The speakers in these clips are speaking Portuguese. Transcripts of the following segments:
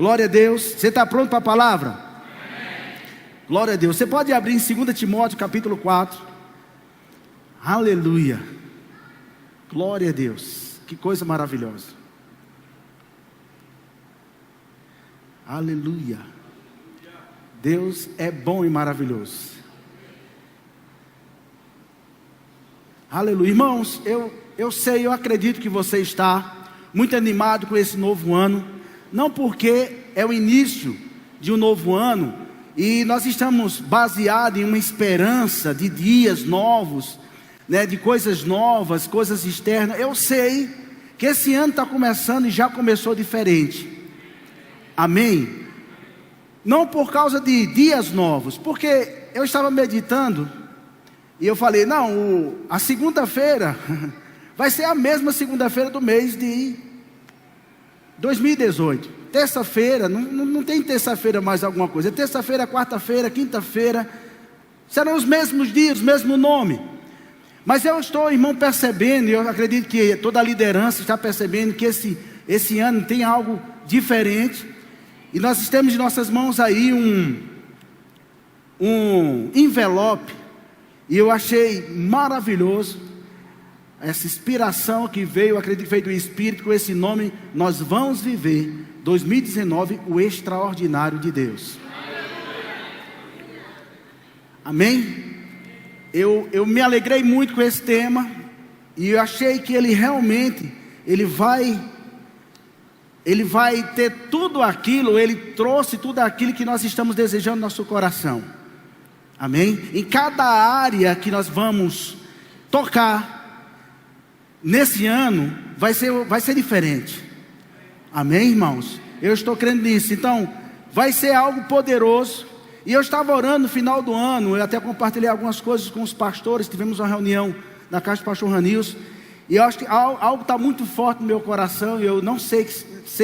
Glória a Deus. Você está pronto para a palavra? Amém. Glória a Deus. Você pode abrir em 2 Timóteo capítulo 4. Aleluia. Glória a Deus. Que coisa maravilhosa. Aleluia. Deus é bom e maravilhoso. Aleluia. Irmãos, eu sei, eu acredito que você está muito animado com esse novo ano. Não porque é o início de um novo ano e nós estamos baseados em uma esperança de dias novos, né, de coisas novas, coisas externas. Eu sei que esse ano está começando e já começou diferente. Amém? Não por causa de dias novos, porque eu estava meditando e eu falei, não, a segunda-feira vai ser a mesma segunda-feira do mês de 2018. Terça-feira, não tem terça-feira mais alguma coisa. É terça-feira, quarta-feira, quinta-feira. Serão os mesmos dias, o mesmo nome. Mas eu estou, irmão, percebendo, e eu acredito que toda a liderança está percebendo que esse ano tem algo diferente. E nós temos em nossas mãos aí um envelope. E eu achei maravilhoso essa inspiração que veio, acredito que veio do Espírito, com esse nome. Nós vamos viver 2019, o extraordinário de Deus. Amém? Eu me alegrei muito com esse tema. E eu achei que ele realmente, ele vai ter tudo aquilo, ele trouxe tudo aquilo que nós estamos desejando no nosso coração. Amém? Em cada área que nós vamos tocar nesse ano, vai ser diferente. Amém, irmãos? Eu estou crendo nisso. Então, vai ser algo poderoso. E eu estava orando no final do ano, eu até compartilhei algumas coisas com os pastores. Tivemos uma reunião na casa do pastor Ranils. E eu acho que algo está muito forte no meu coração. E eu não sei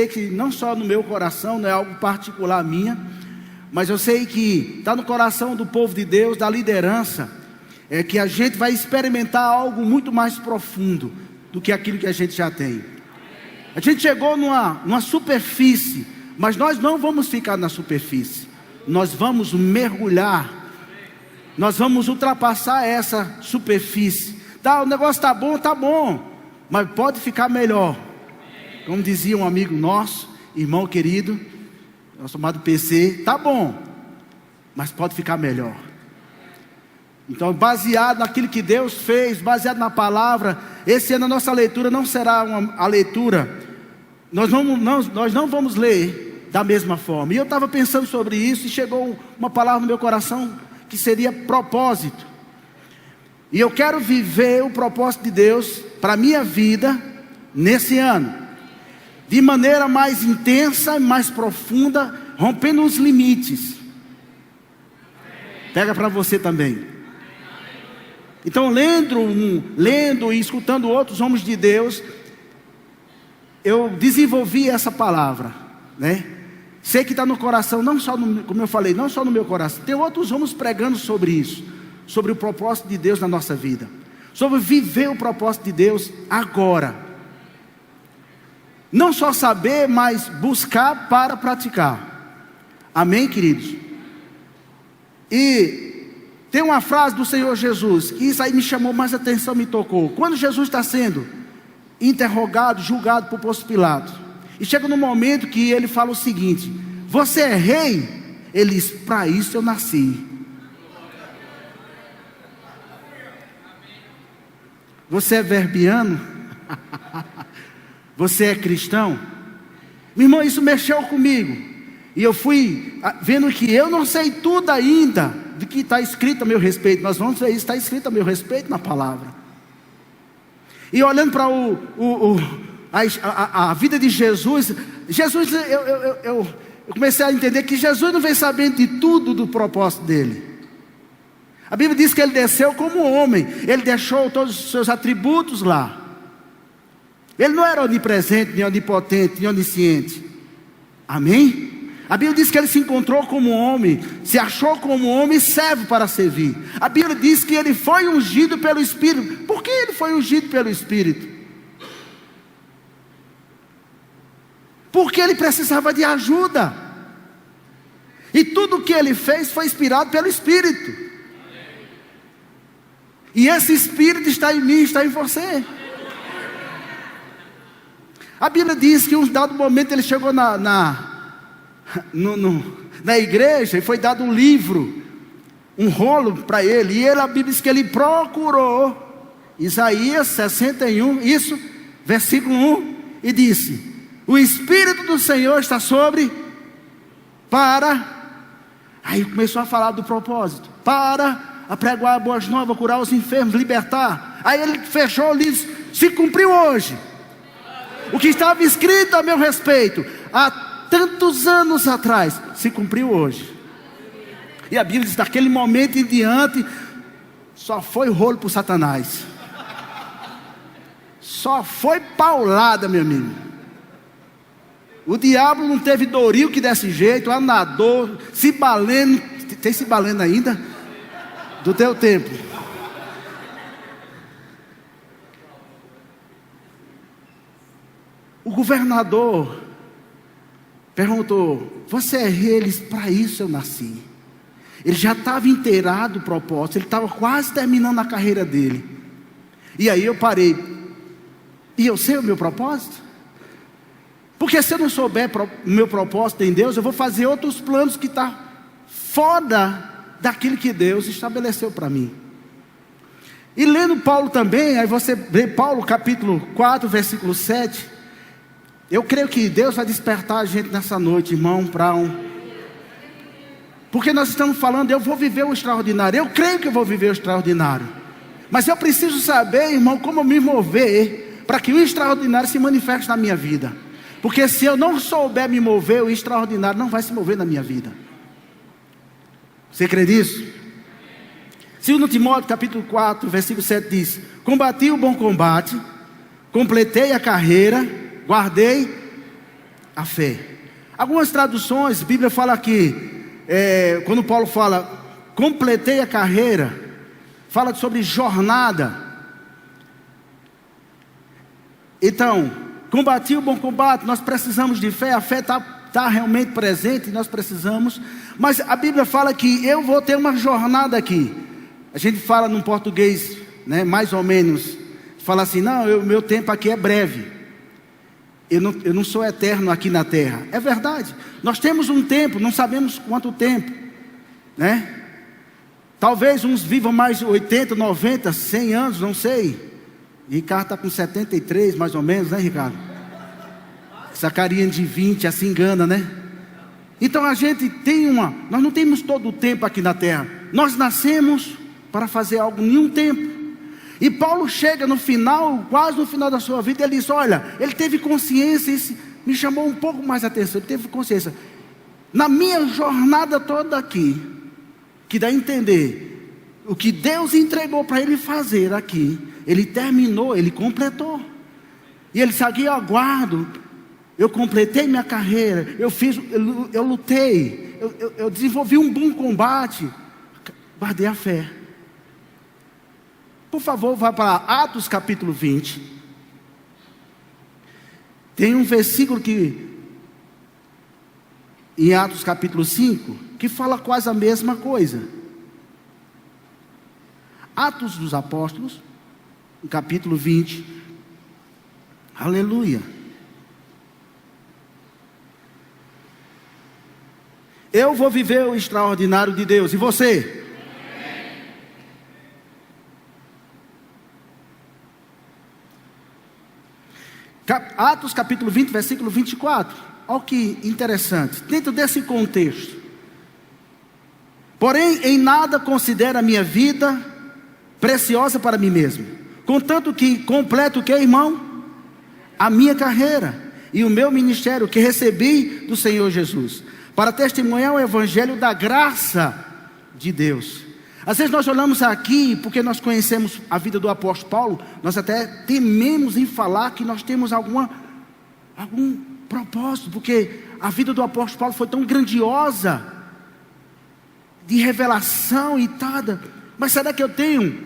que não só no meu coração, não é algo particular minha, mas eu sei que está no coração do povo de Deus, da liderança, é que a gente vai experimentar algo muito mais profundo do que aquilo que a gente já tem. A gente chegou numa superfície, mas nós não vamos ficar na superfície. Nós vamos mergulhar. Nós vamos ultrapassar essa superfície. Tá, o negócio está bom, mas pode ficar melhor. Como dizia um amigo nosso, irmão querido, nosso amado PC, tá bom, mas pode ficar melhor. Então, baseado naquilo que Deus fez, baseado na palavra, esse ano a nossa leitura não será a leitura, nós não vamos ler da mesma forma. E eu estava pensando sobre isso e chegou uma palavra no meu coração que seria propósito. E eu quero viver o propósito de Deus para a minha vida nesse ano, de maneira mais intensa, mais profunda, rompendo os limites. Pega para você também. Então, lendo e escutando outros homens de Deus, eu desenvolvi essa palavra, né? Sei que está no coração, não só como eu falei, não só no meu coração. Tem outros homens pregando sobre isso, sobre o propósito de Deus na nossa vida, sobre viver o propósito de Deus agora. Não só saber, mas buscar para praticar. Amém, queridos? E tem uma frase do Senhor Jesus, que isso aí me chamou mais atenção, me tocou. Quando Jesus está sendo interrogado, julgado por Pôncio Pilatos, e chega no momento que ele fala o seguinte: você é rei? Ele diz, para isso eu nasci. Você é verbiano? Você é cristão? Meu irmão, isso mexeu comigo. E eu fui vendo que eu não sei tudo ainda de que está escrito a meu respeito. Nós vamos ver isso, está escrito a meu respeito na palavra. E olhando para a vida de Jesus, eu comecei a entender que Jesus não veio sabendo de tudo do propósito dele. A Bíblia diz que ele desceu como homem. Ele deixou todos os seus atributos lá. Ele não era onipresente, nem onipotente, nem onisciente. Amém? A Bíblia diz que ele se encontrou como homem, se achou como homem e serve para servir. A Bíblia diz que ele foi ungido pelo Espírito. Por que ele foi ungido pelo Espírito? porque ele precisava de ajuda. E tudo o que ele fez foi inspirado pelo Espírito. E esse Espírito está em mim, está em você. A Bíblia diz que em um dado momento ele chegou na igreja e foi dado um livro, um rolo para ele. E a Bíblia diz que ele procurou Isaías 61, isso, versículo 1, e disse: o Espírito do Senhor está sobre, aí começou a falar do propósito, para apregoar boas novas, curar os enfermos, libertar. Aí ele fechou o livro, se cumpriu hoje. O que estava escrito a meu respeito há tantos anos atrás, se cumpriu hoje. E a Bíblia diz, daquele momento em diante, só foi rolo para o Satanás. Só foi paulada, meu amigo. O diabo não teve Doril que desse jeito, anador, Cibaleno. Tem Cibaleno ainda? Do teu tempo. O governador perguntou: você é rei? Ele disse: para isso eu nasci. Ele já estava inteirado o propósito, ele estava quase terminando a carreira dele. E aí eu parei, e eu sei o meu propósito? Porque se eu não souber o meu propósito em Deus, eu vou fazer outros planos que estão fora daquilo que Deus estabeleceu para mim. E lendo Paulo também, aí você vê Paulo capítulo 4, versículo 7. Eu creio que Deus vai despertar a gente nessa noite, irmão, porque nós estamos falando, eu vou viver o extraordinário. Eu creio que eu vou viver o extraordinário. Mas eu preciso saber, irmão, como me mover para que o extraordinário se manifeste na minha vida. Porque se eu não souber me mover, o extraordinário não vai se mover na minha vida. Você crê nisso? 2 Timóteo capítulo 4, versículo 7 diz: combati o bom combate, completei a carreira, guardei a fé. Algumas traduções, a Bíblia fala aqui, quando Paulo fala, completei a carreira, fala sobre jornada. Então, combati o bom combate, nós precisamos de fé, a fé está realmente presente, nós precisamos, mas a Bíblia fala que eu vou ter uma jornada aqui. A gente fala num português, né, mais ou menos, fala assim: não, meu tempo aqui é breve. Eu não sou eterno aqui na terra. É verdade, nós temos um tempo, não sabemos quanto tempo, né? Talvez uns vivam mais 80, 90, 100 anos, não sei. Ricardo está com 73 mais ou menos, né, Ricardo? Essa carinha de 20 assim engana, né? Então a gente nós não temos todo o tempo aqui na terra. Nós nascemos para fazer algo em um tempo. E Paulo chega no final, quase no final da sua vida, ele diz: olha, ele teve consciência, isso me chamou um pouco mais a atenção. Ele teve consciência, na minha jornada toda aqui, que dá a entender, o que Deus entregou para ele fazer aqui, ele terminou, ele completou. E ele disse: aqui eu aguardo, eu completei minha carreira, eu lutei, eu desenvolvi um bom combate, guardei a fé. Por favor, vá para Atos capítulo 20. Tem um versículo em Atos capítulo 5, que fala quase a mesma coisa. Atos dos Apóstolos, capítulo 20. Aleluia. Eu vou viver o extraordinário de Deus. E você? Atos capítulo 20, versículo 24. Olha que interessante, dentro desse contexto: porém em nada considero a minha vida preciosa para mim mesmo, contanto que completo o que, irmão? A minha carreira e o meu ministério que recebi do Senhor Jesus, para testemunhar o evangelho da graça de Deus. Às vezes nós olhamos aqui, porque nós conhecemos a vida do apóstolo Paulo, nós até tememos em falar que nós temos algum propósito, porque a vida do apóstolo Paulo foi tão grandiosa, de revelação e tal. Mas será que eu tenho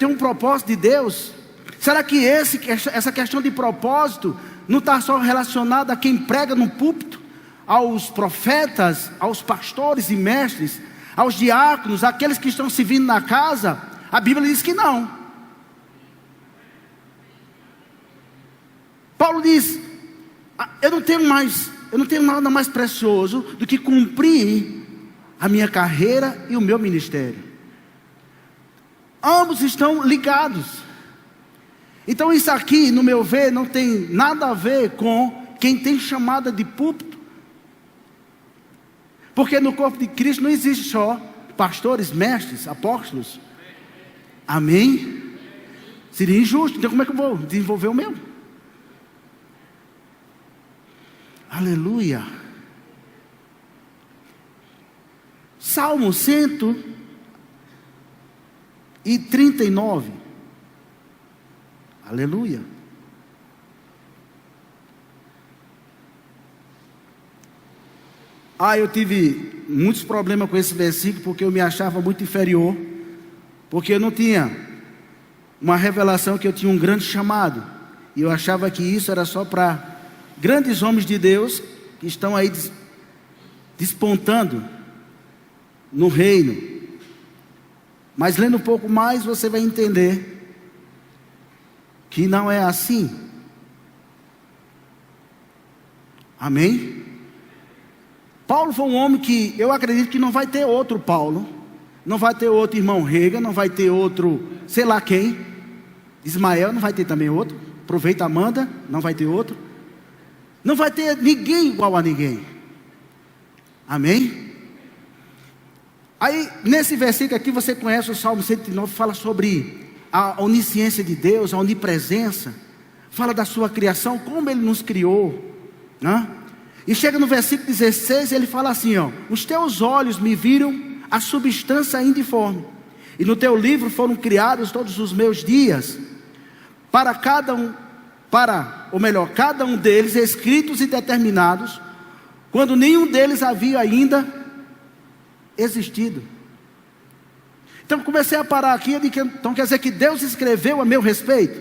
um propósito de Deus? Será que essa questão de propósito não está só relacionado a quem prega no púlpito, aos profetas, aos pastores e mestres, aos diáconos, aqueles que estão servindo na casa. A Bíblia diz que não. Paulo diz: eu não tenho nada mais precioso do que cumprir a minha carreira e o meu ministério. Ambos estão ligados. Então isso aqui, no meu ver, não tem nada a ver com quem tem chamada de púlpito. Porque no corpo de Cristo não existe só pastores, mestres, apóstolos. Amém? Seria injusto. Então como é que eu vou desenvolver o meu? Aleluia. Salmo 139. Aleluia. Eu tive muitos problemas com esse versículo, porque eu me achava muito inferior, porque eu não tinha uma revelação que eu tinha um grande chamado, e eu achava que isso era só para grandes homens de Deus, que estão aí despontando no reino. Mas lendo um pouco mais, você vai entender que não é assim. Amém? Paulo foi um homem que eu acredito que não vai ter outro Paulo, não vai ter outro irmão Rega, não vai ter outro, sei lá quem, Ismael, não vai ter também outro, aproveita Amanda, não vai ter outro, não vai ter ninguém igual a ninguém. Amém? Aí nesse versículo aqui você conhece o Salmo 109, fala sobre a onisciência de Deus, a onipresença, fala da sua criação, como Ele nos criou, né? E chega no versículo 16, ele fala assim, os teus olhos me viram a substância indiforme, e no teu livro foram criados todos os meus dias, cada um deles escritos e determinados, quando nenhum deles havia ainda existido. Então comecei a parar aqui, então quer dizer que Deus escreveu a meu respeito.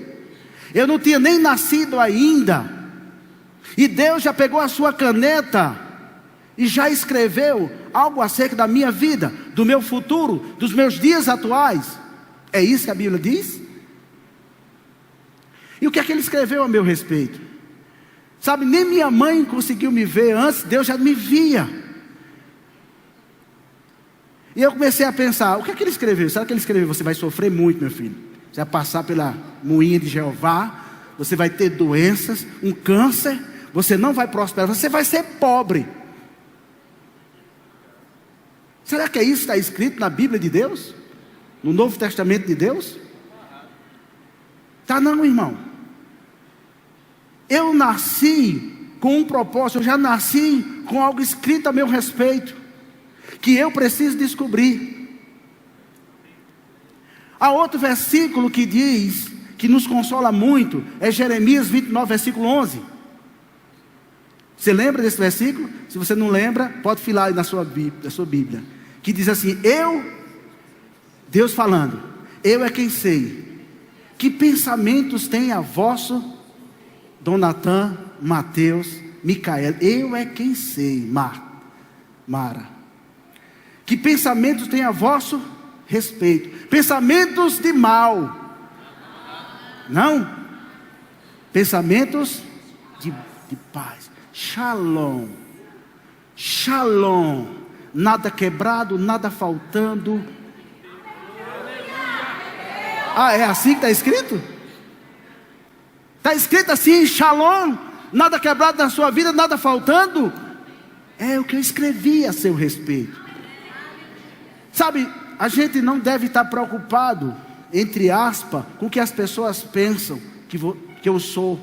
Eu não tinha nem nascido ainda, e Deus já pegou a sua caneta e já escreveu algo acerca da minha vida, do meu futuro, dos meus dias atuais. É isso que a Bíblia diz? E o que é que Ele escreveu a meu respeito? Sabe, nem minha mãe conseguiu me ver antes, Deus já me via. E eu comecei a pensar, o que é que Ele escreveu? Sabe o que Ele escreveu? Você vai sofrer muito, meu filho. Você vai passar pela moinha de Jeová, você vai ter doenças, um câncer, você não vai prosperar, você vai ser pobre. Será que é isso que está escrito na Bíblia de Deus? No Novo Testamento de Deus? Tá não, irmão. Eu nasci com um propósito, eu já nasci com algo escrito a meu respeito, que eu preciso descobrir. Há outro versículo que diz, que nos consola muito, é Jeremias 29, versículo 11. Você lembra desse versículo? Se você não lembra, pode filar aí na sua Bíblia, que diz assim, Deus falando, eu é quem sei, que pensamentos tem a vosso Donatan, Mateus, Micael, eu é quem sei, Mara, que pensamentos tem a vosso respeito, pensamentos de mal, não, pensamentos de paz, Shalom, nada quebrado, nada faltando. É assim que está escrito? Está escrito assim, Shalom, nada quebrado na sua vida, nada faltando. É o que eu escrevi a seu respeito. Sabe, a gente não deve estar preocupado, entre aspas, com o que as pessoas pensam que eu sou.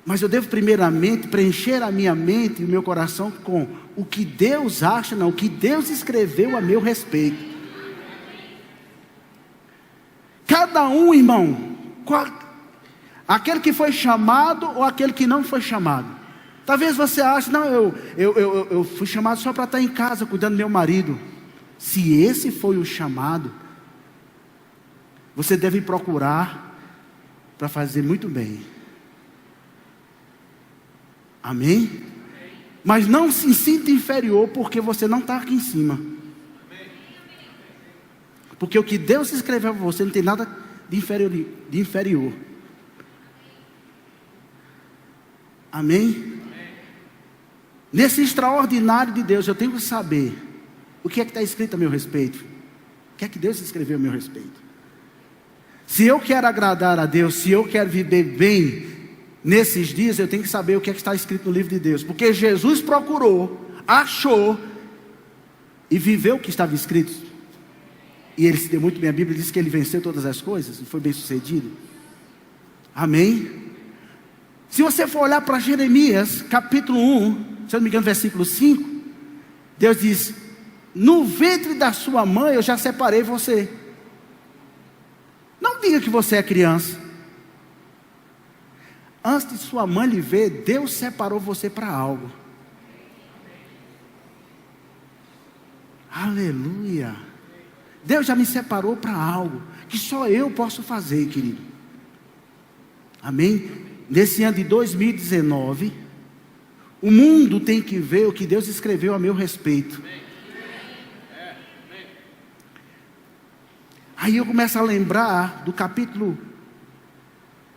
Mas eu devo primeiramente preencher a minha mente e o meu coração com o que Deus acha, não, o que Deus escreveu a meu respeito. Cada um, irmão, aquele que foi chamado ou aquele que não foi chamado. Talvez você ache, não, eu fui chamado só para estar em casa cuidando do meu marido. Se esse foi o chamado, você deve procurar para fazer muito bem. Amém? Mas não se sinta inferior porque você não está aqui em cima. Porque o que Deus escreveu para você não tem nada de inferior. Amém? Nesse extraordinário de Deus, eu tenho que saber o que é que está escrito a meu respeito. O que é que Deus escreveu a meu respeito. Se eu quero agradar a Deus, se eu quero viver bem nesses dias, eu tenho que saber o que é que está escrito no livro de Deus. Porque Jesus procurou, achou e viveu o que estava escrito. E ele se deu muito bem. A Bíblia diz que ele venceu todas as coisas e foi bem sucedido. Amém? Se você for olhar para Jeremias, capítulo 1, se eu não me engano, versículo 5, Deus diz: no ventre da sua mãe eu já separei você. Não diga que você é criança. Antes de sua mãe lhe ver, Deus separou você para algo. Aleluia. Deus já me separou para algo que só eu posso fazer, querido. Amém? Nesse ano de 2019, o mundo tem que ver o que Deus escreveu a meu respeito. Aí eu começo a lembrar do capítulo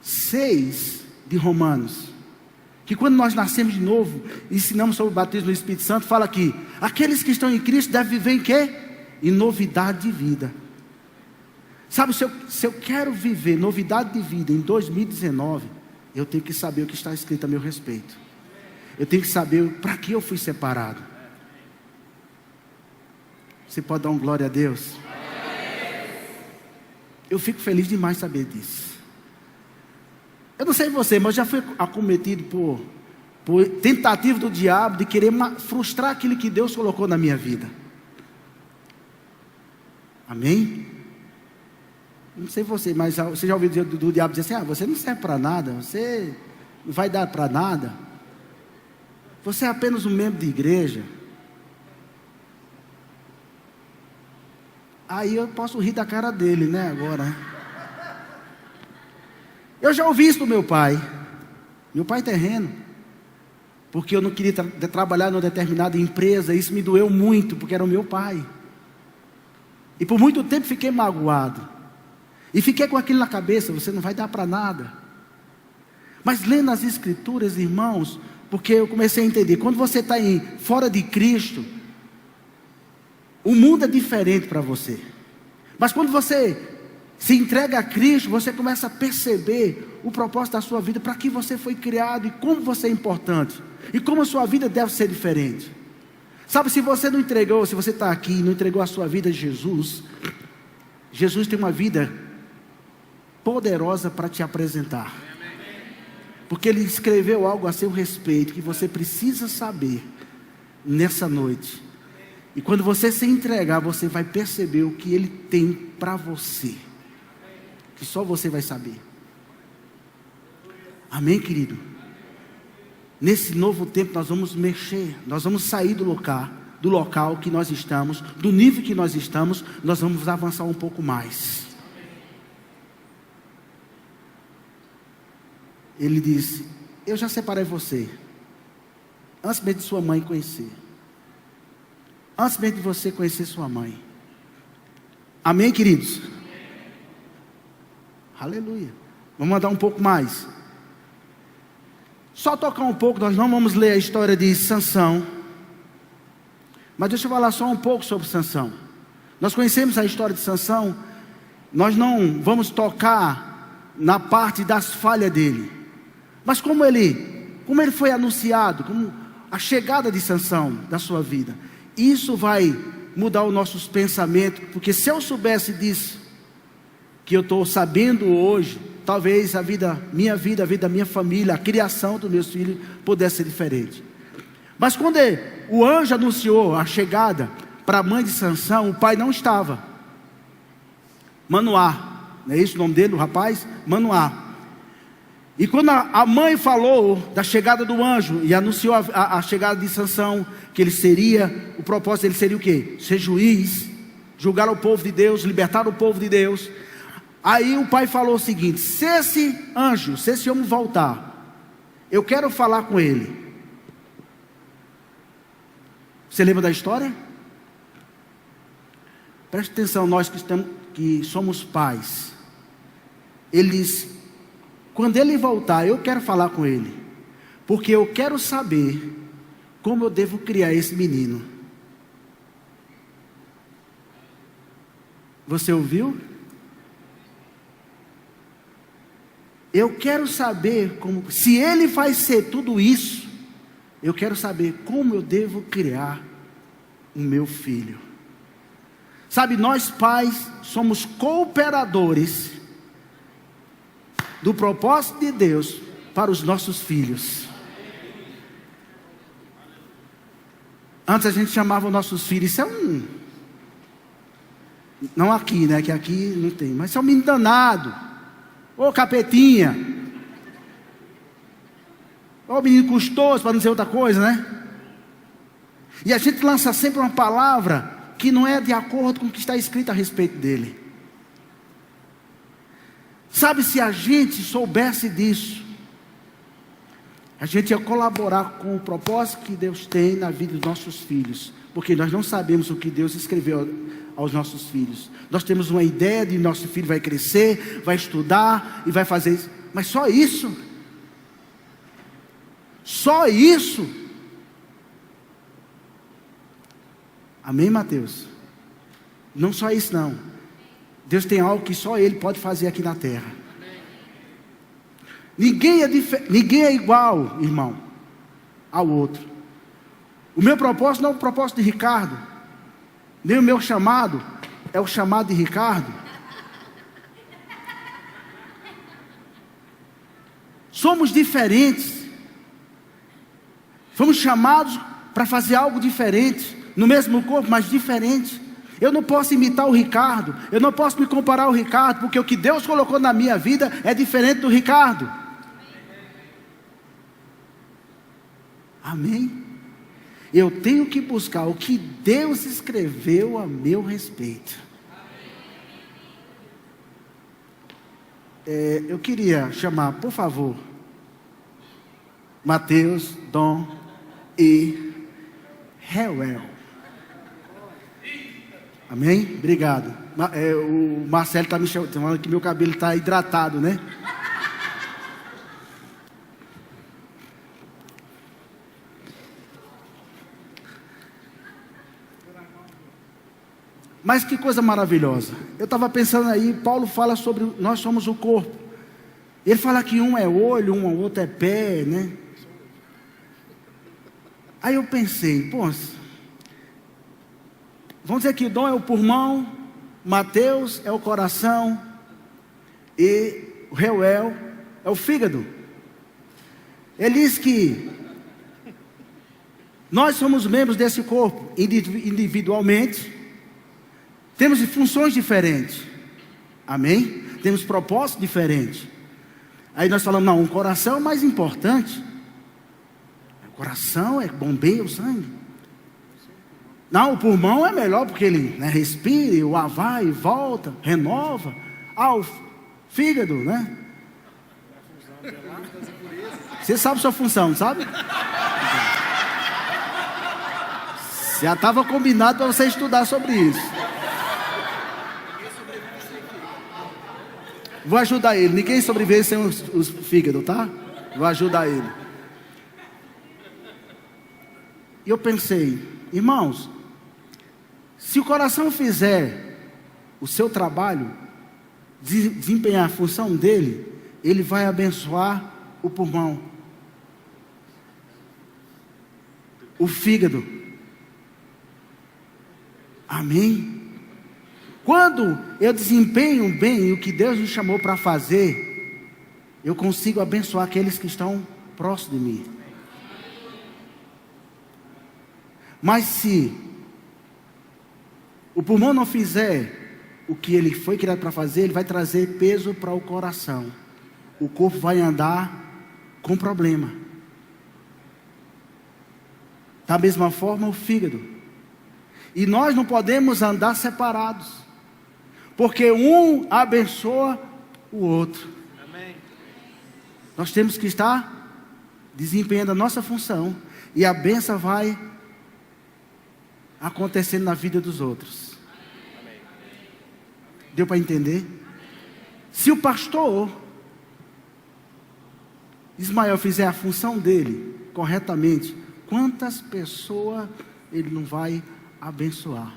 6 de Romanos, que quando nós nascemos de novo, ensinamos sobre o batismo do Espírito Santo, fala aqui: aqueles que estão em Cristo devem viver em quê? Em novidade de vida. Sabe, se eu quero viver novidade de vida em 2019, eu tenho que saber o que está escrito a meu respeito. Eu tenho que saber para que eu fui separado. Você pode dar um glória a Deus? Eu fico feliz demais saber disso. Eu não sei você, mas já fui acometido por tentativa do diabo de querer frustrar aquilo que Deus colocou na minha vida. Amém? Não sei você, mas você já ouviu do diabo dizer assim: você não serve para nada, você não vai dar para nada, você é apenas um membro de igreja. Aí eu posso rir da cara dele, né, agora. Eu já ouvi isso do meu pai terreno, porque eu não queria trabalhar numa determinada empresa. Isso me doeu muito, porque era o meu pai. E por muito tempo fiquei magoado. E fiquei com aquilo na cabeça: você não vai dar para nada. Mas lendo as escrituras, irmãos, porque eu comecei a entender, quando você está fora de Cristo, o mundo é diferente para você. Mas quando você se entrega a Cristo, você começa a perceber o propósito da sua vida, para que você foi criado e como você é importante. E como a sua vida deve ser diferente. Sabe, se você não entregou, se você está aqui e não entregou a sua vida a Jesus, Jesus tem uma vida poderosa para te apresentar. Porque Ele escreveu algo a seu respeito que você precisa saber nessa noite. E quando você se entregar, você vai perceber o que Ele tem para você, que só você vai saber. Amém, querido? Nesse novo tempo nós vamos mexer, nós vamos sair do local que nós estamos, do nível que nós estamos, nós vamos avançar um pouco mais. Ele disse: eu já separei você, antes mesmo de sua mãe conhecer. Antes mesmo de você conhecer sua mãe. Amém, queridos? Amém. Aleluia. Vamos andar um pouco mais. Só tocar um pouco, nós não vamos ler a história de Sansão. Mas deixa eu falar só um pouco sobre Sansão. Nós conhecemos a história de Sansão. Nós não vamos tocar na parte das falhas dele. Mas como ele foi anunciado, como a chegada de Sansão da sua vida. Isso vai mudar os nossos pensamentos, porque se eu soubesse disso, que eu estou sabendo hoje, talvez a minha vida, a vida da minha família, a criação dos meus filhos pudesse ser diferente. Mas quando o anjo anunciou a chegada para a mãe de Sansão, o pai não estava. Manoá, não é isso o nome dele, o rapaz? Manoá. E quando a mãe falou da chegada do anjo e anunciou a chegada de Sansão, que o propósito dele seria o quê? Ser juiz, julgar o povo de Deus, libertar o povo de Deus. Aí o pai falou o seguinte: se esse homem voltar, eu quero falar com ele. Você lembra da história? Preste atenção, nós que somos pais. Quando ele voltar, eu quero falar com ele, porque eu quero saber como eu devo criar esse menino. Você ouviu? Eu quero saber se ele vai ser tudo isso, eu quero saber como eu devo criar o meu filho. Sabe, nós pais somos cooperadores do propósito de Deus para os nossos filhos. Antes a gente chamava os nossos filhos, isso é não aqui, né, que aqui não tem, mas isso é um menino danado, ô capetinha, ô menino custoso, para não dizer outra coisa, né? E a gente lança sempre uma palavra que não é de acordo com o que está escrito a respeito dele. Sabe, se a gente soubesse disso, a gente ia colaborar com o propósito que Deus tem na vida dos nossos filhos, porque nós não sabemos o que Deus escreveu aos nossos filhos. Nós temos uma ideia de nosso filho vai crescer, vai estudar e vai fazer isso, mas só isso? Só isso? Amém, Mateus? Não só isso não. Deus tem algo que só Ele pode fazer aqui na terra. Ninguém é igual, irmão, ao outro. O meu propósito não é o propósito de Ricardo, nem o meu chamado é o chamado de Ricardo. Somos diferentes. Fomos chamados para fazer algo diferente, no mesmo corpo, mas diferente. Eu não posso imitar o Ricardo, eu não posso me comparar ao Ricardo, porque o que Deus colocou na minha vida é diferente do Ricardo. Amém? Eu tenho que buscar o que Deus escreveu a meu respeito. Eu queria chamar, por favor, Mateus, Dom e Reuel. Amém? Obrigado. O Marcelo está me chamando que meu cabelo está hidratado, né? Mas que coisa maravilhosa. Eu estava pensando aí, Paulo fala sobre nós somos o corpo. Ele fala que um é olho, outro é pé, né? Aí eu pensei, vamos dizer que Dom é o pulmão, Mateus é o coração e o Reuel é o fígado. Ele diz que nós somos membros desse corpo individualmente, temos funções diferentes, amém? Temos propósitos diferentes. Aí nós falamos, não, o coração é mais importante. O coração bombeia o sangue. Não, o pulmão é melhor porque ele, né, respira, o ar vai e volta, renova. O fígado, né? Você sabe sua função, sabe? Já estava combinado para você estudar sobre isso. Vou ajudar ele. Ninguém sobrevive sem os fígados, tá? Vou ajudar ele. E eu pensei, irmãos, se o coração fizer o seu trabalho, desempenhar a função dele, ele vai abençoar o pulmão, o fígado. Amém? Quando eu desempenho bem o que Deus nos chamou para fazer, eu consigo abençoar aqueles que estão próximos de mim. Mas se o pulmão não fizer o que ele foi criado para fazer, ele vai trazer peso para o coração. O corpo vai andar com problema. Da mesma forma o fígado. E nós não podemos andar separados, porque um abençoa o outro. Amém. Nós temos que estar desempenhando a nossa função, e a bênção vai acontecendo na vida dos outros. Deu para entender? Se o pastor Ismael fizer a função dele corretamente, quantas pessoas ele não vai abençoar?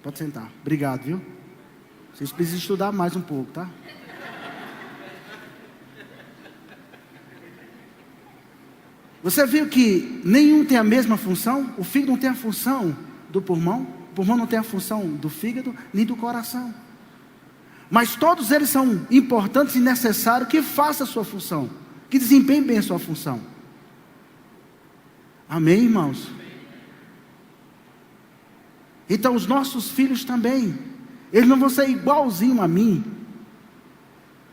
Pode sentar. Obrigado, viu? Vocês precisam estudar mais um pouco, tá? Você viu que nenhum tem a mesma função? O fígado não tem a função do pulmão, o pulmão não tem a função do fígado, nem do coração. Mas todos eles são importantes e necessários que façam a sua função, que desempenhem bem a sua função. Amém, irmãos? Então os nossos filhos também, eles não vão ser igualzinho a mim,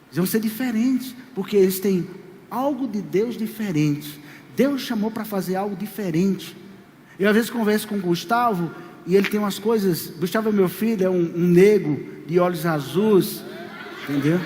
eles vão ser diferentes, porque eles têm algo de Deus diferente. Deus chamou para fazer algo diferente. Eu às vezes converso com o Gustavo, e ele tem umas coisas. Gustavo é meu filho, é um negro de olhos azuis, entendeu?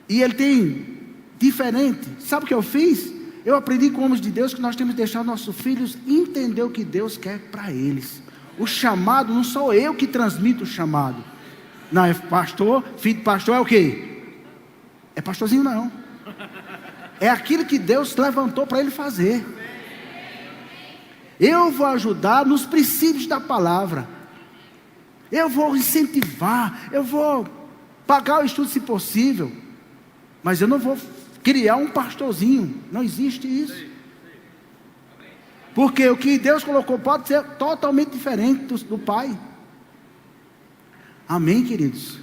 E ele tem diferente. Sabe o que eu fiz? Eu aprendi com homens de Deus que nós temos que deixar nossos filhos entender o que Deus quer para eles. O chamado não sou eu que transmito o chamado. Não, é pastor, filho de pastor é o quê? É pastorzinho não. É aquilo que Deus levantou para ele fazer. Eu vou ajudar nos princípios da palavra. Eu vou incentivar. Eu vou pagar o estudo se possível. Mas eu não vou criar um pastorzinho. Não existe isso. Porque o que Deus colocou pode ser totalmente diferente do pai. Amém, queridos?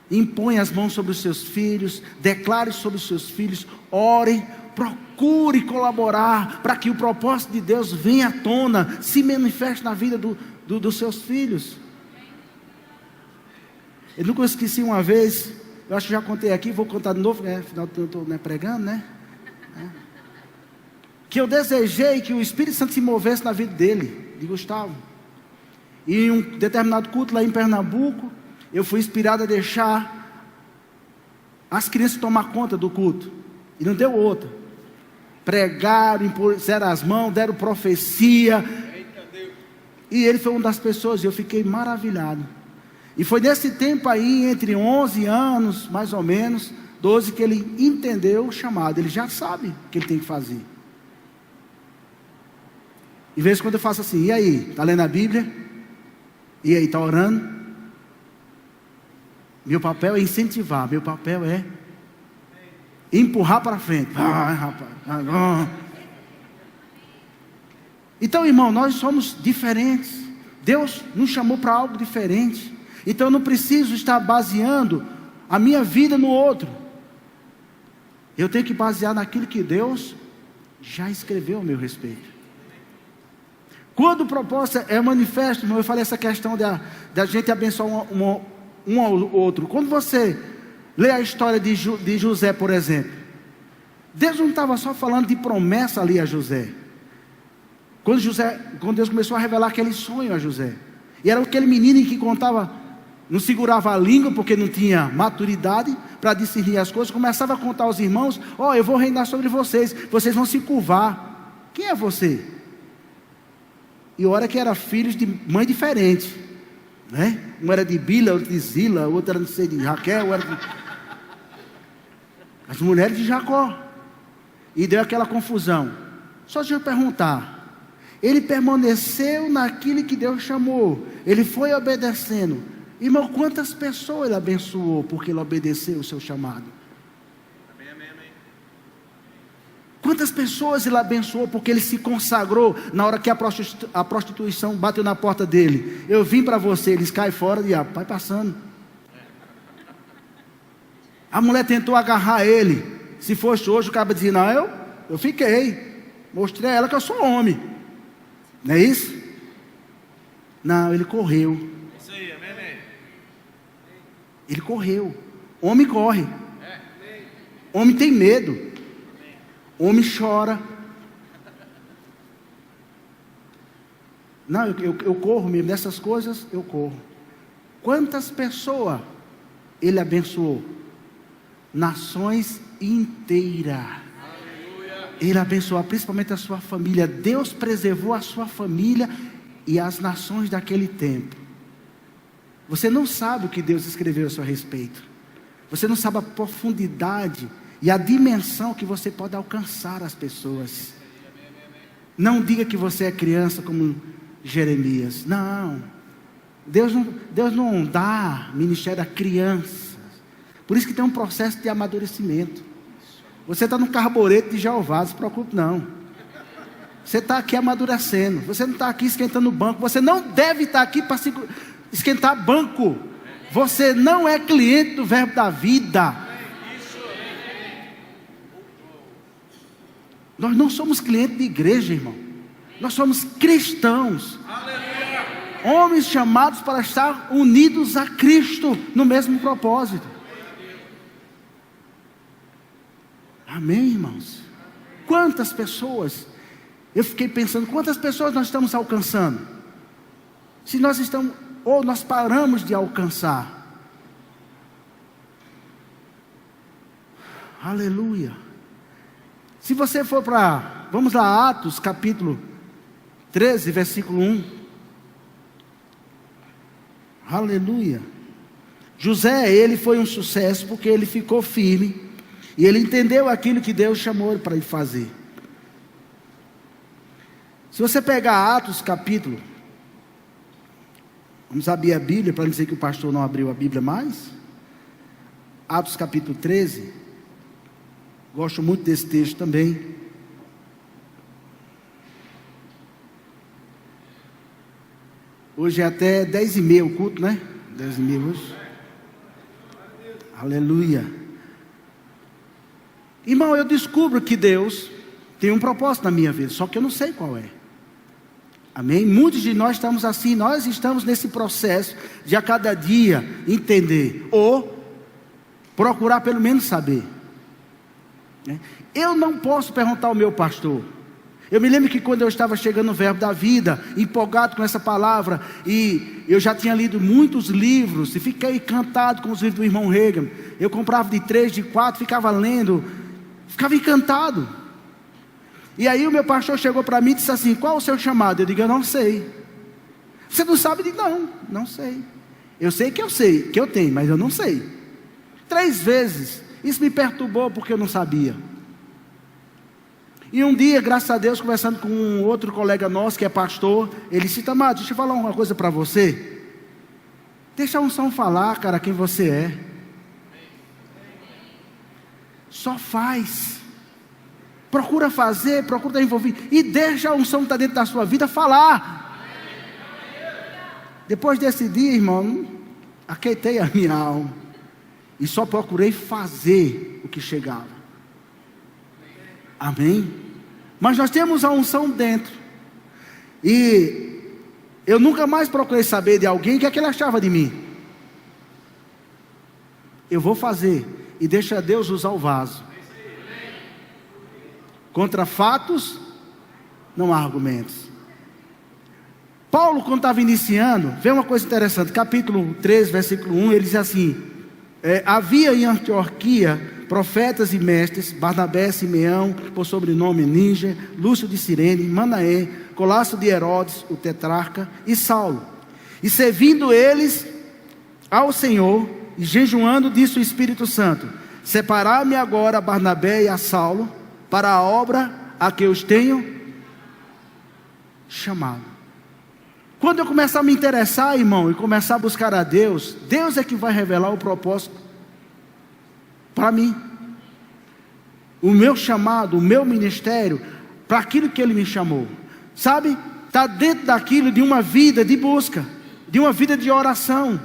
Impõe as mãos sobre os seus filhos. Declare sobre os seus filhos. Ore. Procure colaborar para que o propósito de Deus venha à tona, se manifeste na vida dos seus filhos. Eu nunca esqueci uma vez, eu acho que já contei aqui, vou contar de novo, afinal eu estou pregando, né? Que eu desejei que o Espírito Santo se movesse na vida dele, de Gustavo. E em um determinado culto lá em Pernambuco, eu fui inspirado a deixar as crianças tomar conta do culto. E não deu outra. Pregaram, impuseram as mãos, deram profecia. E ele foi uma das pessoas, e eu fiquei maravilhado. E foi nesse tempo aí, entre 11 anos, mais ou menos, 12, que ele entendeu o chamado. Ele já sabe o que ele tem que fazer. E vez quando eu faço assim, e aí, está lendo a Bíblia? E aí, está orando? Meu papel é incentivar, meu papel é empurrar para frente. Ai, rapaz. Então, irmão, nós somos diferentes. Deus nos chamou para algo diferente. Então eu não preciso estar baseando a minha vida no outro. Eu tenho que basear naquilo que Deus já escreveu a meu respeito. Quando o propósito é manifesto, irmão, eu falei essa questão da gente abençoar um ao outro. Quando você lê a história de José, por exemplo, Deus não estava só falando de promessa ali a José. Quando Deus começou a revelar aquele sonho a José, e era aquele menino que contava, não segurava a língua porque não tinha maturidade para discernir as coisas, começava a contar aos irmãos: eu vou reinar sobre vocês, vocês vão se curvar. Quem é você? E olha que era filhos de mãe diferente, né? Um era de Bila, outro de Zila, outro era de Raquel, as mulheres de Jacó. E deu aquela confusão. Só deixa eu perguntar, ele permaneceu naquilo que Deus chamou, ele foi obedecendo. Irmão, quantas pessoas ele abençoou porque ele obedeceu o seu chamado? Amém, amém, amém. Quantas pessoas ele abençoou porque ele se consagrou na hora que a prostituição bateu na porta dele? Eu vim para você, eles caem fora e vai passando. A mulher tentou agarrar ele. Se fosse hoje, o cara dizia: não, eu fiquei. Mostrei a ela que eu sou homem. Não é isso? Não, ele correu. Isso aí, amém. Ele correu. Homem corre. Homem tem medo. Homem chora. Não, eu corro mesmo. Nessas coisas eu corro. Quantas pessoas ele abençoou? Nações inteiras. Ele abençoou principalmente a sua família. Deus preservou a sua família e as nações daquele tempo. Você não sabe o que Deus escreveu a seu respeito. Você não sabe a profundidade e a dimensão que você pode alcançar as pessoas. Não diga que você é criança como Jeremias. Não. Deus não dá ministério a crianças. Por isso que tem um processo de amadurecimento. Você está no carbureto de Jeová, não se preocupe não. Você está aqui amadurecendo. Você não está aqui esquentando o banco. Você não deve estar aqui para esquentar banco. Você não é cliente do Verbo da Vida. Nós não somos clientes de igreja, irmão. Nós somos cristãos. Homens chamados para estar unidos a Cristo no mesmo propósito. Amém, irmãos? Quantas pessoas, eu fiquei pensando, quantas pessoas nós estamos alcançando? Se nós estamos, ou nós paramos de alcançar. Aleluia. Se você for para, vamos lá, Atos capítulo 13, versículo 1. Aleluia. José, ele foi um sucesso porque ele ficou firme. E ele entendeu aquilo que Deus chamou ele para ele fazer. Se você pegar Atos capítulo, vamos abrir a Bíblia para não dizer que o pastor não abriu a Bíblia mais. Atos capítulo 13. Gosto muito desse texto também. Hoje é até 10h30 o culto, né? 10h30 hoje. Aleluia. Irmão, eu descubro que Deus tem um propósito na minha vida, só que eu não sei qual é. Amém? Muitos de nós estamos assim, nós estamos nesse processo de a cada dia entender, ou procurar pelo menos saber. Eu não posso perguntar ao meu pastor. Eu me lembro que quando eu estava chegando no Verbo da Vida, empolgado com essa palavra, e eu já tinha lido muitos livros, e fiquei encantado com os livros do irmão Reagan. Eu comprava de 3, de 4, ficava lendo, ficava encantado. E aí o meu pastor chegou para mim e disse assim: qual o seu chamado? Eu digo: eu não sei. Você não sabe? Eu digo: não sei. Eu sei, que eu tenho, mas eu não sei. 3 vezes, isso me perturbou porque eu não sabia. E um dia, graças a Deus, conversando com um outro colega nosso que é pastor, ele disse: Itamar, deixa eu falar uma coisa para você. Deixa a unção falar, cara, quem você é. Só faz. Procura fazer, procura estar envolvido. E deixa a unção que está dentro da sua vida falar. Depois desse dia, irmão, aquietei a minha alma. E só procurei fazer o que chegava. Amém? Mas nós temos a unção dentro. E eu nunca mais procurei saber de alguém o que é que ele achava de mim. Eu vou fazer. E deixa Deus usar o vaso. Contra fatos, não há argumentos. Paulo, quando estava iniciando, vê uma coisa interessante. Capítulo 3, versículo 1, ele diz assim: havia em Antioquia profetas e mestres, Barnabé, Simeão, por sobrenome Níger, Lúcio de Cirene, Manaém, Colasso de Herodes, o tetrarca, e Saulo. E servindo eles ao Senhor, e jejuando, disse o Espírito Santo: separai-me agora a Barnabé e a Saulo, para a obra a que eu os tenho chamado. Quando eu começar a me interessar, irmão, e começar a buscar a Deus, Deus é que vai revelar o propósito para mim, o meu chamado, o meu ministério, para aquilo que Ele me chamou, sabe? Está dentro daquilo de uma vida de busca, de uma vida de oração,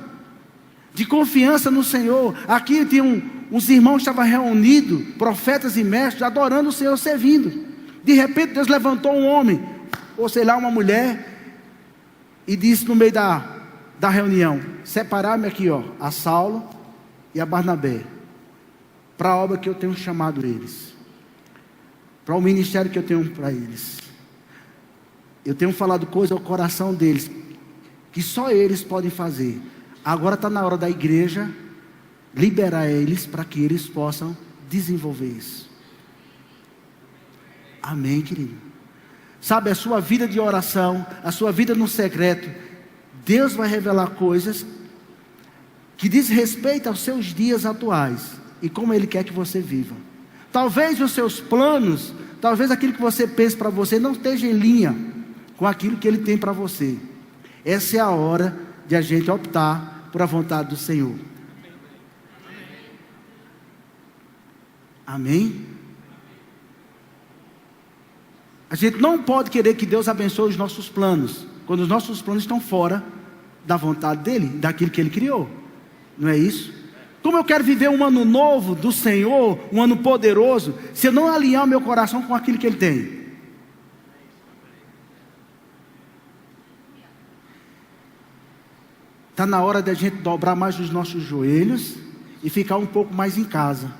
de confiança no Senhor. Aqui tinha uns irmãos que estavam reunidos, profetas e mestres, adorando o Senhor, servindo. De repente Deus levantou um homem, ou sei lá, uma mulher, e disse no meio da reunião: separar-me aqui, a Saulo e a Barnabé, para a obra que eu tenho chamado eles, para o ministério que eu tenho para eles. Eu tenho falado coisas ao coração deles, que só eles podem fazer. Agora está na hora da igreja liberar eles, para que eles possam desenvolver isso. Amém, querido? Sabe, a sua vida de oração, a sua vida no secreto, Deus vai revelar coisas que diz respeito aos seus dias atuais e como Ele quer que você viva. Talvez os seus planos, talvez aquilo que você pensa para você não esteja em linha com aquilo que Ele tem para você. Essa é a hora de a gente optar por a vontade do Senhor. Amém? A gente não pode querer que Deus abençoe os nossos planos, quando os nossos planos estão fora da vontade dEle, daquilo que Ele criou. Não é isso? Como eu quero viver um ano novo do Senhor, um ano poderoso, se eu não alinhar o meu coração com aquilo que Ele tem? Está na hora de a gente dobrar mais os nossos joelhos e ficar um pouco mais em casa.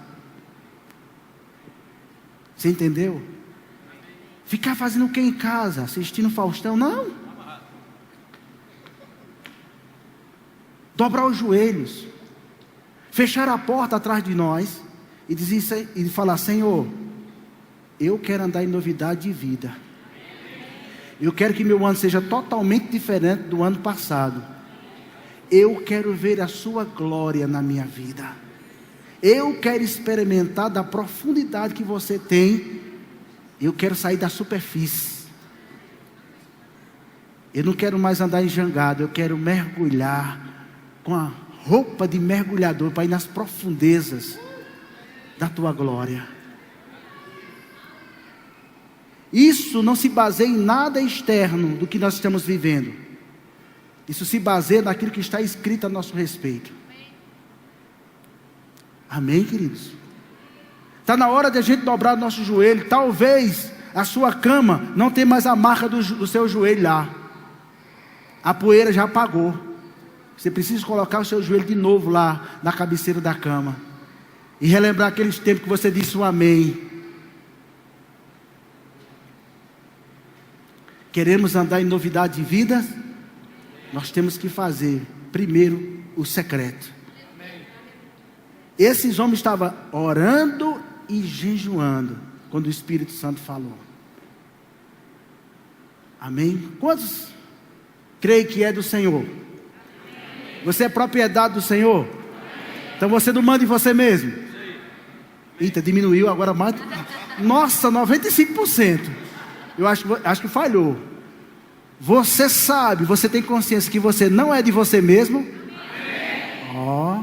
Você entendeu? Ficar fazendo o que em casa? Assistindo Faustão? Não. Dobrar os joelhos. Fechar a porta atrás de nós e dizer, e falar: Senhor, eu quero andar em novidade de vida. Eu quero que meu ano seja totalmente diferente do ano passado. Eu quero ver a sua glória na minha vida. Eu quero experimentar da profundidade que você tem. Eu quero sair da superfície. Eu não quero mais andar enjangado. Eu quero mergulhar com a roupa de mergulhador para ir nas profundezas da tua glória. Isso não se baseia em nada externo do que nós estamos vivendo. Isso se baseia naquilo que está escrito a nosso respeito. Amém, queridos? Está na hora de a gente dobrar nosso joelho. Talvez a sua cama não tenha mais a marca do seu joelho lá. A poeira já apagou. Você precisa colocar o seu joelho de novo lá na cabeceira da cama. E relembrar aqueles tempos que você disse um amém. Queremos andar em novidade de vida? Nós temos que fazer primeiro o secreto. Esses homens estavam orando e jejuando quando o Espírito Santo falou. Amém? Quantos creem que é do Senhor? Você é propriedade do Senhor? Então você não manda em você mesmo? Eita, diminuiu agora mais. Nossa, 95%. Eu acho que falhou. Você sabe, você tem consciência que você não é de você mesmo? Ó,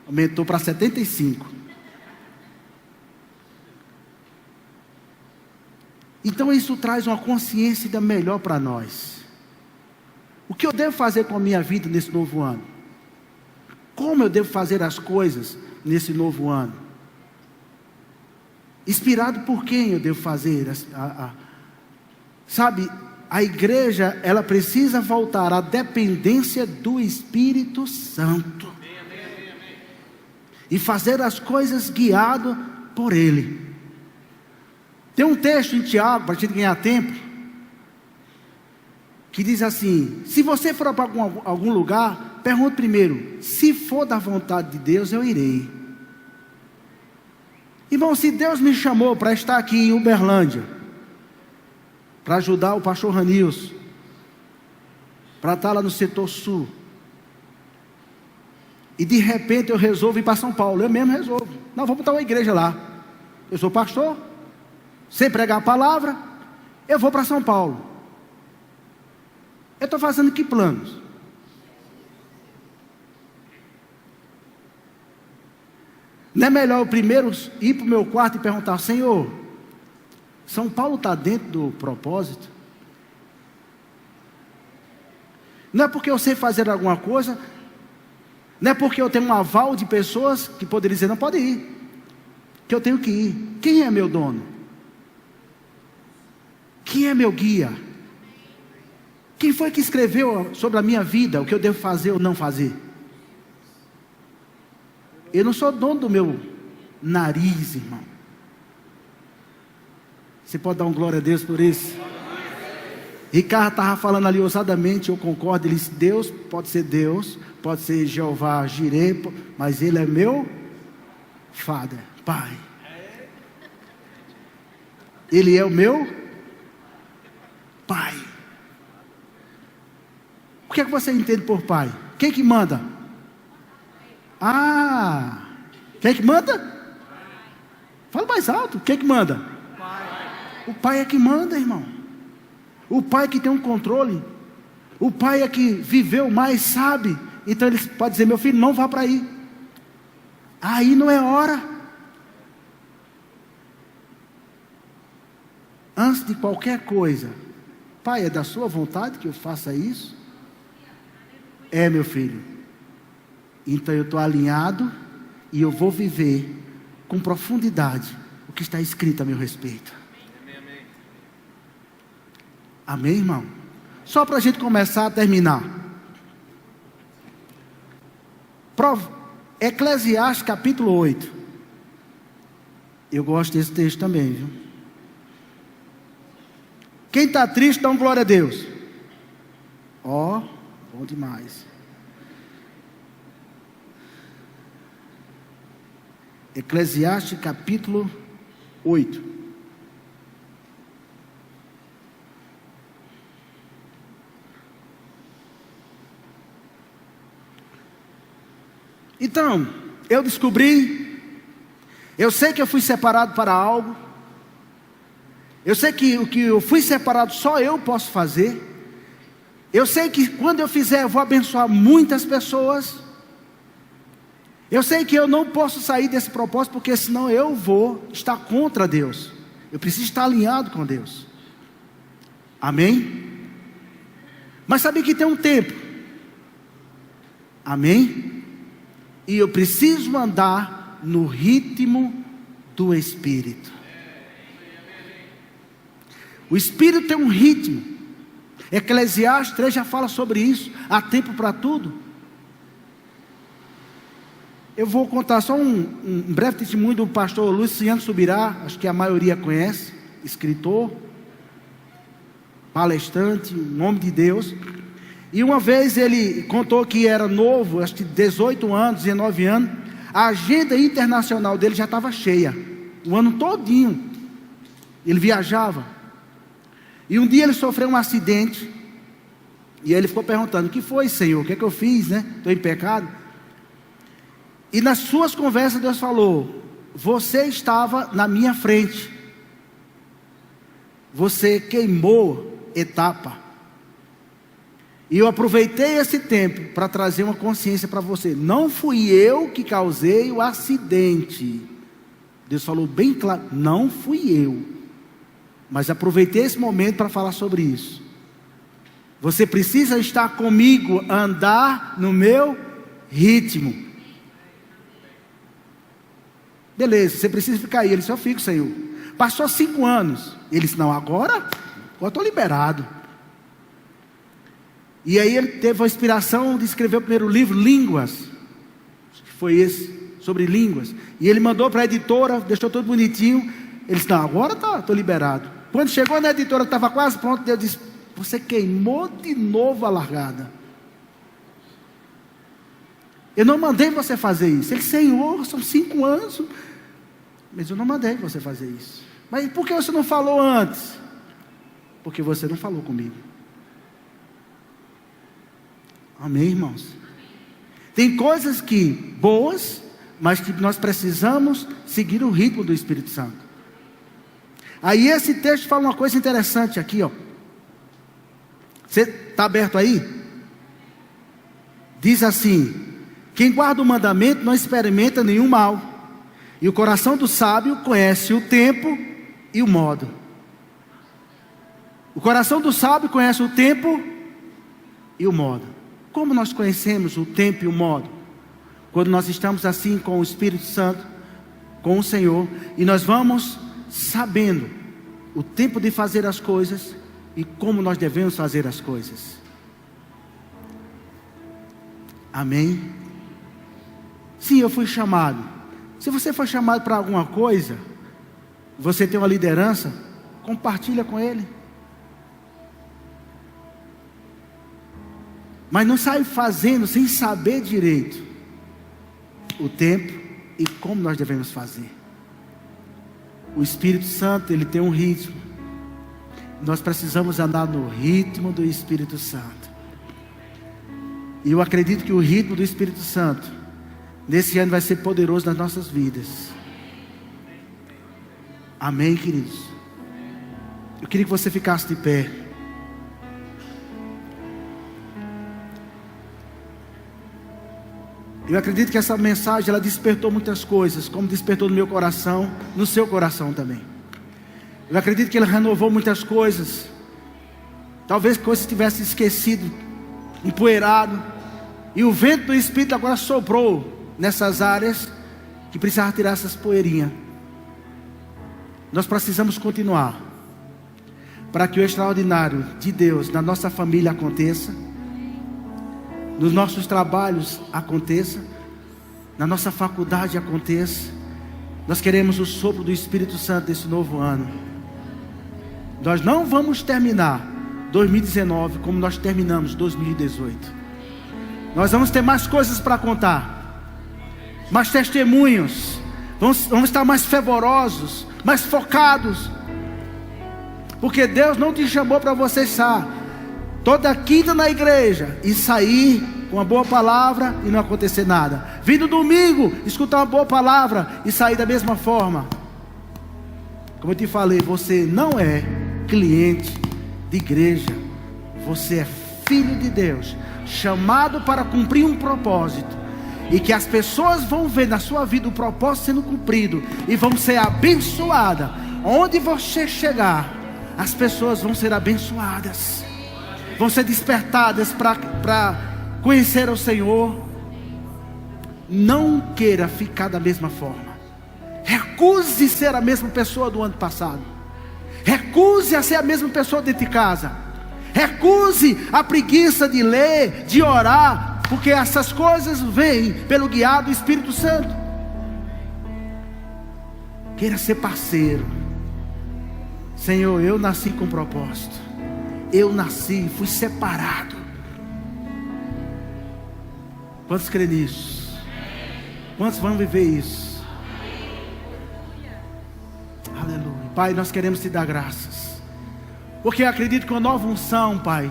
aumentou para 75%. Então isso traz uma consciência ainda melhor para nós. O que eu devo fazer com a minha vida nesse novo ano? Como eu devo fazer as coisas nesse novo ano? Inspirado por quem eu devo fazer? Sabe, a igreja, ela precisa voltar à dependência do Espírito Santo. E fazer as coisas guiado por Ele. Tem um texto em Tiago, para a gente ganhar tempo, que diz assim: se você for para algum lugar, pergunte primeiro, se for da vontade de Deus, eu irei. Irmão, se Deus me chamou para estar aqui em Uberlândia, para ajudar o pastor Ranilson, para estar lá no setor sul, e de repente eu resolvo ir para São Paulo, eu mesmo resolvo, não, vou botar uma igreja lá, eu sou pastor, sem pregar a palavra, eu vou para São Paulo. Eu estou fazendo que planos? Não é melhor eu primeiro ir para o meu quarto e perguntar: Senhor, São Paulo está dentro do propósito? Não é porque eu sei fazer alguma coisa, não é porque eu tenho um aval de pessoas que poderiam dizer: não pode ir, que eu tenho que ir. Quem é meu dono? Quem é meu guia? Quem foi que escreveu sobre a minha vida, o que eu devo fazer ou não fazer? Eu não sou dono do meu nariz, irmão. Você pode dar um glória a Deus por isso? Ricardo estava falando ali ousadamente, eu concordo. Ele disse: Deus pode ser Jeová Jireh, mas Ele é meu Father, Pai. Ele é o meu Pai. O que é que você entende por Pai? Quem que manda? Quem que manda? Fala mais alto. Quem que manda? O Pai é que manda, irmão. O Pai é que tem um controle. O Pai é que viveu mais, sabe. Então ele pode dizer: meu filho, não vá para aí. Aí não é hora. Antes de qualquer coisa, Pai, é da sua vontade que eu faça isso? É, meu filho. Então eu estou alinhado e eu vou viver com profundidade o que está escrito a meu respeito. Amém, irmão? Só para a gente começar a terminar. Eclesiastes capítulo 8. Eu gosto desse texto também, viu? Quem está triste, dá um glória a Deus. Ó, bom demais. Eclesiastes capítulo 8. Então, eu descobri, eu sei que eu fui separado para algo. Eu sei que o que eu fui separado só eu posso fazer. Eu sei que quando eu fizer eu vou abençoar muitas pessoas. Eu sei que eu não posso sair desse propósito, porque senão eu vou estar contra Deus. Eu preciso estar alinhado com Deus. Amém? Mas sabia que tem um tempo. Amém? E eu preciso andar no ritmo do Espírito. O Espírito tem um ritmo. Eclesiastes 3 já fala sobre isso. Há tempo para tudo. Eu vou contar só um breve testemunho do pastor Luciano Subirá. Acho que a maioria conhece. Escritor, palestrante, um homem de Deus. E uma vez ele contou que era novo, acho que 18 anos, 19 anos. A agenda internacional dele já estava cheia. O ano todinho. Ele viajava. E um dia ele sofreu um acidente. E ele ficou perguntando: o que foi, Senhor? O que é que eu fiz, né? Estou em pecado. E nas suas conversas Deus falou: você estava na minha frente. Você queimou etapa. E eu aproveitei esse tempo para trazer uma consciência para você. Não fui eu que causei o acidente. Deus falou bem claro: não fui eu. Mas aproveitei esse momento para falar sobre isso. Você precisa estar comigo, andar no meu ritmo. Beleza, você precisa ficar aí. Ele disse: eu fico, Senhor. Passou 5 anos. Ele disse: não, agora eu estou liberado. E aí ele teve a inspiração de escrever o primeiro livro, Línguas. Acho que foi esse, sobre línguas. E ele mandou para a editora, deixou tudo bonitinho. Ele disse: não, agora estou liberado. Quando chegou na editora, estava quase pronto. Deus disse: você queimou de novo a largada. Eu não mandei você fazer isso. Ele: Senhor, são 5 anos. Mas eu não mandei você fazer isso. Mas por que você não falou antes? Porque você não falou comigo. Amém, irmãos? Tem coisas que boas, mas que nós precisamos seguir o ritmo do Espírito Santo. Aí esse texto fala uma coisa interessante aqui, ó. Você está aberto aí? Diz assim: quem guarda o mandamento não experimenta nenhum mal, e o coração do sábio conhece o tempo e o modo. O coração do sábio conhece o tempo e o modo. Como nós conhecemos o tempo e o modo? Quando nós estamos assim com o Espírito Santo, com o Senhor, e nós vamos sabendo o tempo de fazer as coisas e como nós devemos fazer as coisas. Amém? Sim, eu fui chamado. Se você foi chamado para alguma coisa, você tem uma liderança, compartilha com ele. Mas não sai fazendo sem saber direito o tempo e como nós devemos fazer. O Espírito Santo, ele tem um ritmo. Nós precisamos andar no ritmo do Espírito Santo. E eu acredito que o ritmo do Espírito Santo nesse ano vai ser poderoso nas nossas vidas. Amém, queridos? Eu queria que você ficasse de pé. Eu acredito que essa mensagem, ela despertou muitas coisas, como despertou no meu coração, no seu coração também. Eu acredito que ela renovou muitas coisas. Talvez coisas tivessem esquecido, empoeirado, e o vento do Espírito agora soprou nessas áreas que precisava tirar essas poeirinhas. Nós precisamos continuar para que o extraordinário de Deus na nossa família aconteça, nos nossos trabalhos aconteça, na nossa faculdade aconteça. Nós queremos o sopro do Espírito Santo desse novo ano. Nós não vamos terminar 2019 como nós terminamos 2018. Nós vamos ter mais coisas para contar, mais testemunhos, vamos estar mais fervorosos, mais focados, porque Deus não te chamou para você estar toda quinta na igreja e sair com uma boa palavra e não acontecer nada. Vir no domingo, escutar uma boa palavra e sair da mesma forma. Como eu te falei, você não é cliente de igreja. Você é filho de Deus, chamado para cumprir um propósito. E que as pessoas vão ver na sua vida o propósito sendo cumprido e vão ser abençoadas. Onde você chegar, as pessoas vão ser abençoadas, vão ser despertadas para conhecer o Senhor. Não queira ficar da mesma forma. Recuse ser a mesma pessoa do ano passado. Recuse a ser a mesma pessoa dentro de casa. Recuse a preguiça de ler, de orar, porque essas coisas vêm pelo guiar do Espírito Santo. Queira ser parceiro. Senhor, eu nasci com propósito. Eu nasci, fui separado. Quantos creem nisso? Quantos vão viver isso? Aleluia. Pai, nós queremos te dar graças, porque eu acredito que uma nova unção, Pai,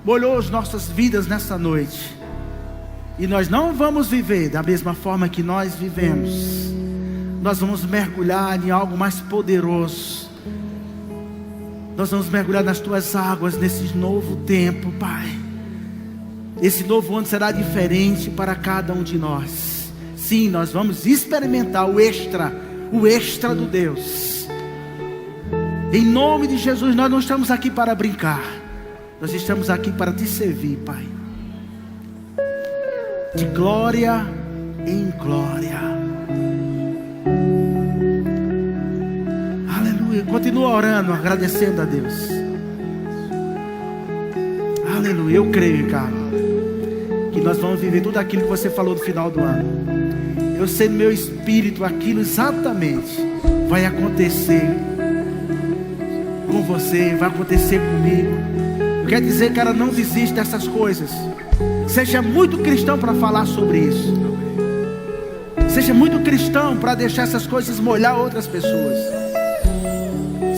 molhou as nossas vidas nessa noite. E nós não vamos viver da mesma forma que nós vivemos. Nós vamos mergulhar em algo mais poderoso. Nós vamos mergulhar nas tuas águas nesse novo tempo, Pai. Esse novo ano será diferente para cada um de nós. Sim, nós vamos experimentar o extra do Deus. Em nome de Jesus, nós não estamos aqui para brincar. Nós estamos aqui para te servir, Pai. De glória em glória. Aleluia. Continua orando, agradecendo a Deus. Aleluia. Eu creio, cara, que nós vamos viver tudo aquilo que você falou no final do ano. Eu sei no meu espírito aquilo exatamente vai acontecer com você, vai acontecer comigo. Quer dizer, cara, não desiste dessas coisas. Seja muito cristão para falar sobre isso. Seja muito cristão para deixar essas coisas molhar outras pessoas.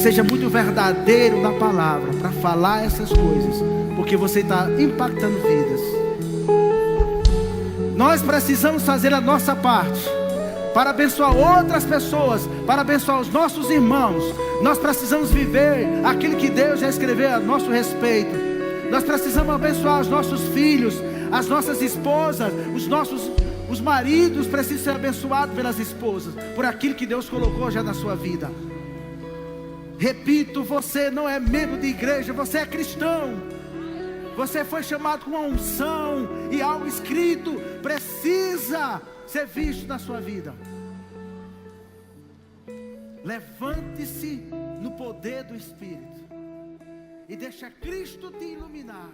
Seja muito verdadeiro na palavra para falar essas coisas, porque você está impactando vidas. Nós precisamos fazer a nossa parte para abençoar outras pessoas, para abençoar os nossos irmãos. Nós precisamos viver aquilo que Deus já escreveu a nosso respeito. Nós precisamos abençoar os nossos filhos, as nossas esposas, os maridos precisam ser abençoados pelas esposas, por aquilo que Deus colocou já na sua vida. Repito, você não é membro de igreja, você é cristão. Você foi chamado com uma unção e algo escrito precisa ser visto na sua vida. Levante-se no poder do Espírito e deixa Cristo te iluminar.